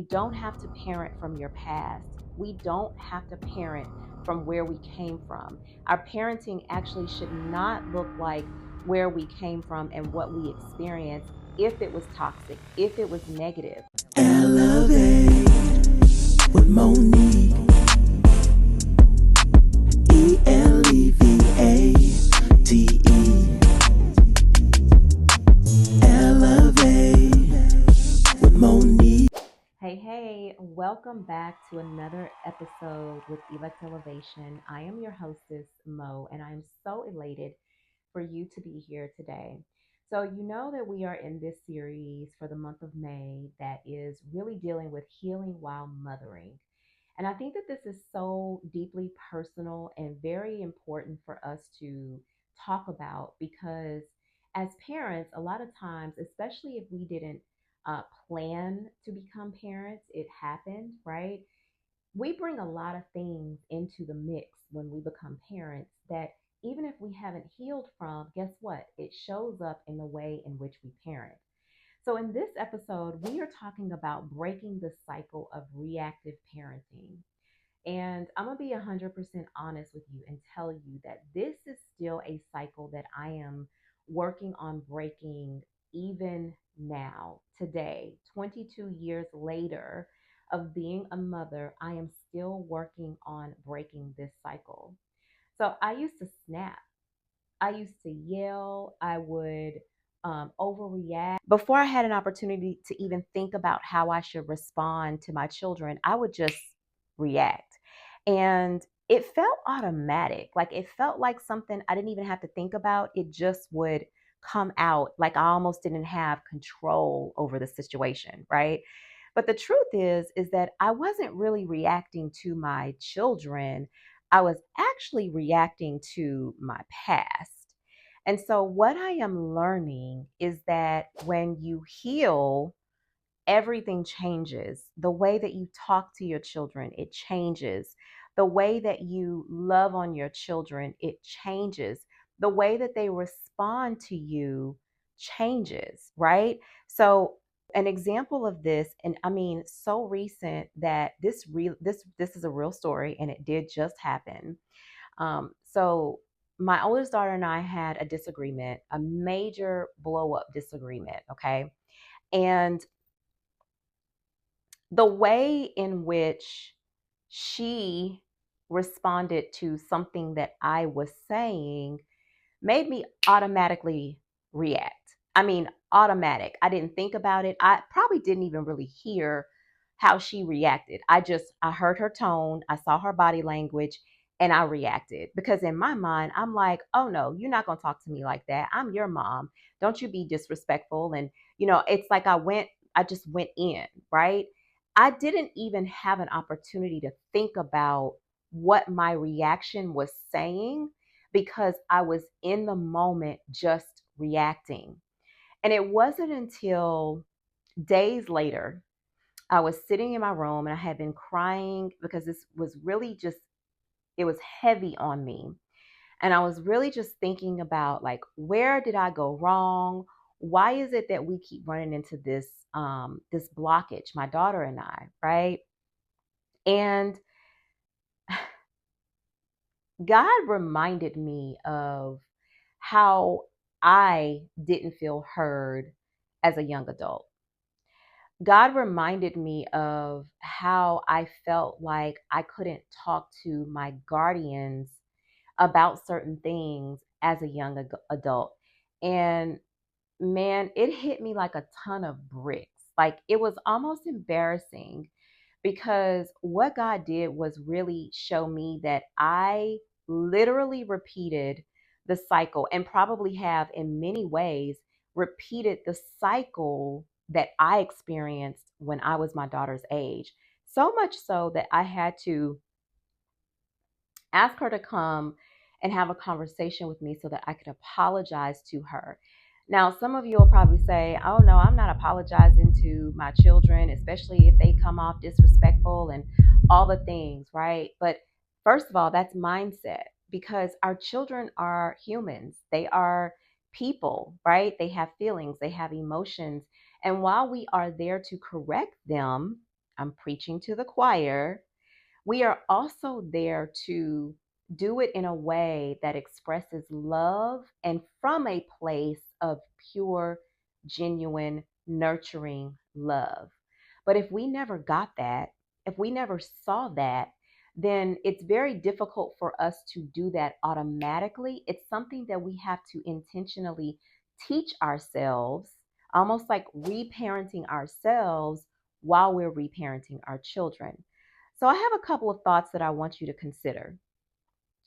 We don't have to parent from your past. We don't have to parent from where we came from. Our parenting actually should not look like where we came from and what we experienced if it was toxic, if it was negative. Elevate with Monique. Elevate. Elevate with Monique. Hey, welcome back to another episode with Elect Elevation. I am your hostess, Mo, and I'm so elated for you to be here today. So, you know that we are in this series for the month of May that is really dealing with healing while mothering. And I think that this is so deeply personal and very important for us to talk about because as parents, a lot of times, especially if we didn't plan to become parents, it happened, right? We bring a lot of things into the mix when we become parents that even if we haven't healed from, guess what? It shows up in the way in which we parent. So, in this episode, we are talking about breaking the cycle of reactive parenting. And I'm going to be 100% honest with you and tell you that this is still a cycle that I am working on breaking even now, today, 22 years later of being a mother. I am still working on breaking this cycle. So I used to snap. I used to yell. I would overreact. Before I had an opportunity to even think about how I should respond to my children, I would just react. And it felt automatic. Like it felt like something I didn't even have to think about. It just would come out like I almost didn't have control over the situation, right? But the truth is that I wasn't really reacting to my children. I was actually reacting to my past. And so, what I am learning is that when you heal, everything changes. The way that you talk to your children, it changes. The way that you love on your children, it changes. The way that they respond to you changes, right? So an example of this, and I mean so recent that this is a real story and it did just happen. So my oldest daughter and I had a disagreement, a major blow up disagreement, okay? And the way in which she responded to something that I was saying made me automatically react. I mean, automatic. I didn't think about it. I probably didn't even really hear how she reacted. I heard her tone, I saw her body language, and I reacted because in my mind, I'm like, oh no, you're not going to talk to me like that. I'm your mom. Don't you be disrespectful. And, it's like I just went in, right? I didn't even have an opportunity to think about what my reaction was saying because I was in the moment just reacting. And it wasn't until days later, I was sitting in my room and I had been crying because this was really just, it was heavy on me. And I was really just thinking about like, where did I go wrong? Why is it that we keep running into this blockage, my daughter and I, right? And God reminded me of how I didn't feel heard as a young adult. God reminded me of how I felt like I couldn't talk to my guardians about certain things as a young adult. And man, it hit me like a ton of bricks. Like it was almost embarrassing because what God did was really show me that I literally repeated the cycle and probably have in many ways repeated the cycle that I experienced when I was my daughter's age. So much so that I had to ask her to come and have a conversation with me so that I could apologize to her. Now, some of you will probably say, oh, no, I'm not apologizing to my children, especially if they come off disrespectful and all the things, right? But first of all, that's mindset because our children are humans. They are people, right? They have feelings, they have emotions. And while we are there to correct them, I'm preaching to the choir. We are also there to do it in a way that expresses love and from a place of pure, genuine, nurturing love. But if we never got that, if we never saw that, then it's very difficult for us to do that automatically. It's something that we have to intentionally teach ourselves, almost like reparenting ourselves while we're reparenting our children. So I have a couple of thoughts that I want you to consider.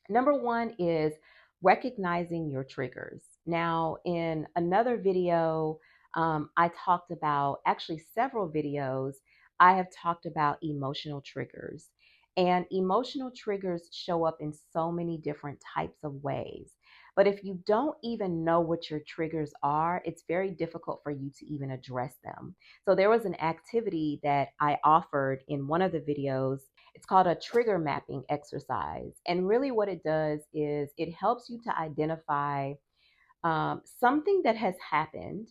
Number one is recognizing your triggers. Now, in another video, I talked about actually several videos, I have talked about emotional triggers. And emotional triggers show up in so many different types of ways. But if you don't even know what your triggers are, it's very difficult for you to even address them. So, there was an activity that I offered in one of the videos. It's called a trigger mapping exercise. And really, what it does is it helps you to identify something that has happened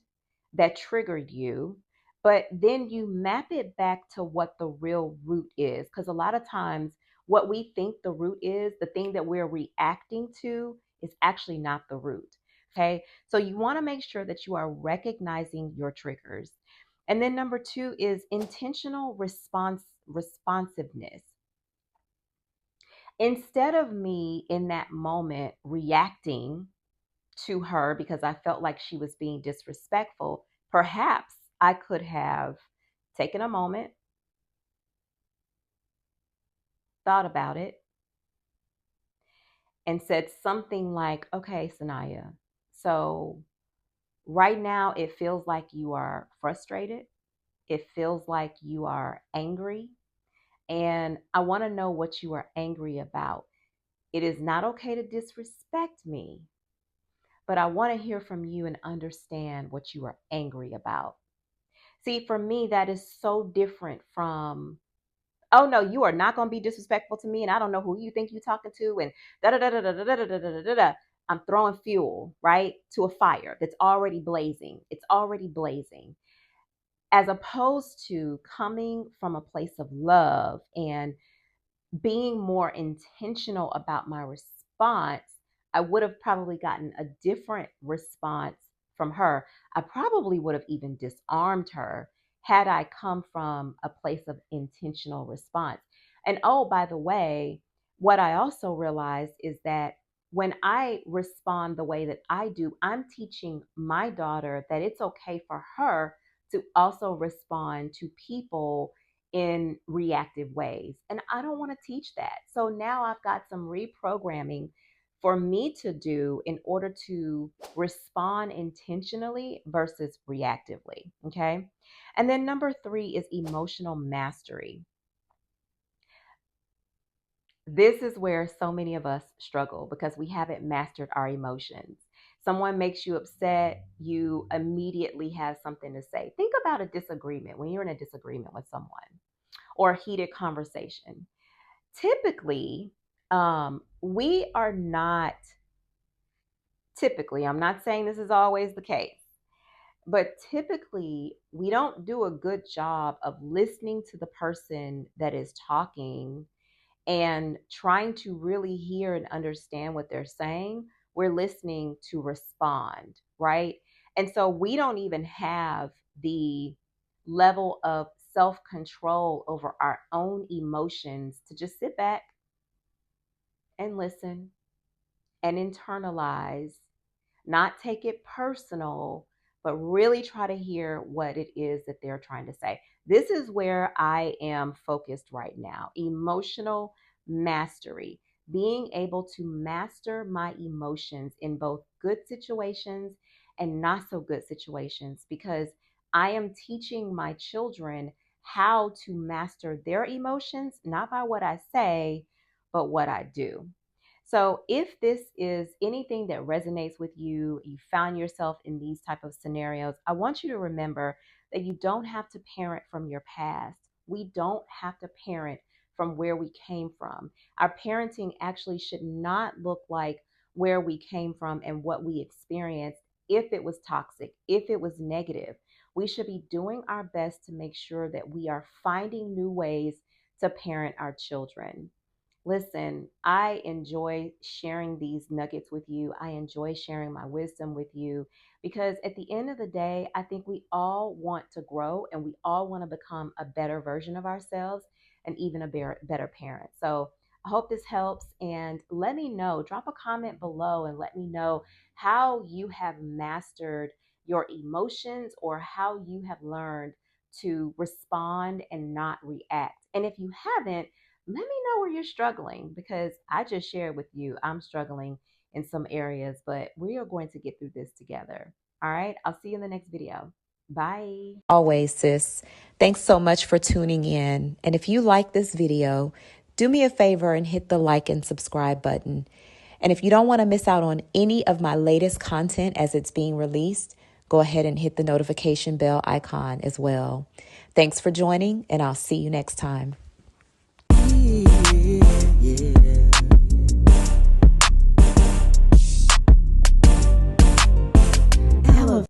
that triggered you, but then you map it back to what the real root is. Because a lot of times, what we think the root is, the thing that we're reacting to, is actually not the root. Okay. So you want to make sure that you are recognizing your triggers. And then number two is intentional responsiveness. Instead of me in that moment reacting to her because I felt like she was being disrespectful, perhaps I could have taken a moment, thought about it, and said something like, okay, Sanaya, so right now it feels like you are frustrated. It feels like you are angry. And I want to know what you are angry about. It is not okay to disrespect me, but I want to hear from you and understand what you are angry about. See, for me, that is so different from, oh no, you are not going to be disrespectful to me, and I don't know who you think you're talking to, and da da da da da da da da da da da. I'm throwing fuel, right, to a fire that's already blazing. It's already blazing. As opposed to coming from a place of love and being more intentional about my response, I would have probably gotten a different response from her. I probably would have even disarmed her had I come from a place of intentional response. And oh, by the way, what I also realized is that when I respond the way that I do, I'm teaching my daughter that it's okay for her to also respond to people in reactive ways. And I don't want to teach that. So now I've got some reprogramming for me to do in order to respond intentionally versus reactively. Okay. And then number three is emotional mastery. This is where so many of us struggle because we haven't mastered our emotions. Someone makes you upset, you immediately have something to say. Think about a disagreement when you're in a disagreement with someone or a heated conversation. Typically, we are not, typically, I'm not saying this is always the case, but typically, we don't do a good job of listening to the person that is talking and trying to really hear and understand what they're saying. We're listening to respond, right? And so we don't even have the level of self control over our own emotions to just sit back and listen and internalize, not take it personal, but really try to hear what it is that they're trying to say. This is where I am focused right now. Emotional mastery, being able to master my emotions in both good situations and not so good situations, because I am teaching my children how to master their emotions, not by what I say, but what I do. So if this is anything that resonates with you, you found yourself in these type of scenarios, I want you to remember that you don't have to parent from your past. We don't have to parent from where we came from. Our parenting actually should not look like where we came from and what we experienced if it was toxic, if it was negative. We should be doing our best to make sure that we are finding new ways to parent our children. Listen, I enjoy sharing these nuggets with you. I enjoy sharing my wisdom with you because at the end of the day, I think we all want to grow and we all want to become a better version of ourselves and even a better parent. So I hope this helps and let me know. Drop a comment below and let me know how you have mastered your emotions or how you have learned to respond and not react. And if you haven't, let me know where you're struggling because I just shared with you I'm struggling in some areas, but we are going to get through this together. All right, I'll see you in the next video. Bye. Always, sis. Thanks so much for tuning in. And if you like this video, do me a favor and hit the like and subscribe button. And if you don't want to miss out on any of my latest content as it's being released, go ahead and hit the notification bell icon as well. Thanks for joining, and I'll see you next time.